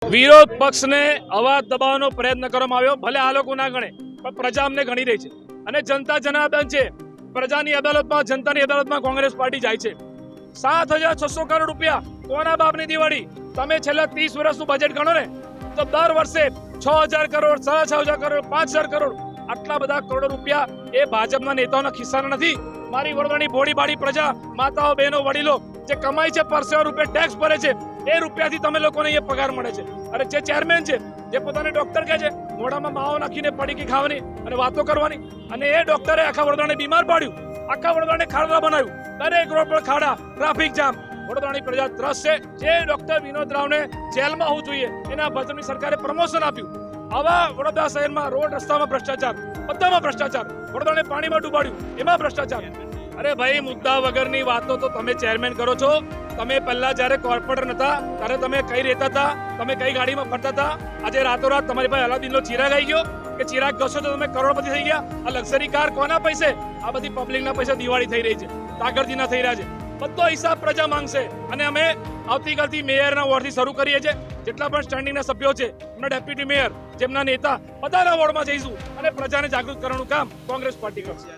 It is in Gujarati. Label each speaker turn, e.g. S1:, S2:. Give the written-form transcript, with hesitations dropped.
S1: વિરોધ પક્ષને અવાજ દબાવવાનો પ્રયત્ન કરવામાં આવ્યો. ભલે આ લોકો ના ગણે પણ પ્રજા અમને ગણી રહી છે અને જનતા જનાર્દન છે. પ્રજાની અદાલતમાં, જનતાની અદાલતમાં કોંગ્રેસ પાર્ટી જાય છે. 7,600 કરોડ રૂપિયા કોના બાપની દિવાળી? તમે છેલ્લા 30 વર્ષનું બજેટ ગણો ને તો દર વર્ષે 6,000 કરોડ, 6,500 કરોડ, 5,000 કરોડ આટલા બધા કરોડો રૂપિયા એ ભાજપના નેતાઓના ખિસ્સાના નથી. મારી વડોદરાની ભોળી બાળી પ્રજા, માતાઓ, બહેનો, વડીલો જે કમાય છે, પરસેવા રૂપિયા ટેક્સ ભરે છે, એ રૂપિયાથી તમે લોકોને અહીંયા પગાર મળે છે. અને જે ચેરમેન છે, જે પોતાને ડોક્ટર કહે છે, મોઢામાં માવો નાખીને પડીકી ખાવાની અને વાતો કરવાની, અને એ ડોક્ટરે આખા વડોદરાને બીમાર પાડ્યું, આખા વડોદરાને ખાડા બનાવ્યું, દરેક રોડ પર ખાડા, ટ્રાફિક જામ. વડોદરાની પ્રજા ત્રસ્ત છે. જે ડોક્ટર વિનોદ રાવને જેલમાં હોવું જોઈએ એના ભાજપની સરકારે પ્રમોશન આપ્યું. આવા વડોદરા શહેરમાં રોડ રસ્તામાં ભ્રષ્ટાચાર, બધામાં ભ્રષ્ટાચાર, વડોદરાને પાણીમાં ડૂબાડ્યું એમાં ભ્રષ્ટાચાર. અરે ભાઈ, મુદ્દા વગરની વાતો તો તમે ચેરમેન કરો છો. તમે પહેલા જ્યારે કોર્પોરેટર નતા ત્યારે તમે કઈ રહેતા હતા, તમે કઈ ગાડીમાં ફરતા હતા? આજે રાતોરાત તમારી પાસે અલાદીનનો ચિરાગ આવી ગયો કે ચિરાગ ઘસો તો તમે કરોડપતિ થઈ ગયા? આ લક્ઝરી કાર કોના પૈસે? આ બધી પબ્લિકના પૈસા દિવાળી થઈ રહી છે, તાગરજીના થઈ રહ્યા છે. બધો હિસાબ પ્રજા માંગશે અને અમે આવતીકાલથી મેયરના વોર્ડથી શરૂ કરીએ છીએ. જેટલા પણ સ્ટેન્ડિંગના સભ્યો છે, એમના ડેપ્યુટી મેયર, જેમના નેતા, બધાના વોર્ડમાં જઈશું અને પ્રજાને જાગૃત કરવાનું કામ કોંગ્રેસ પાર્ટી કરશે.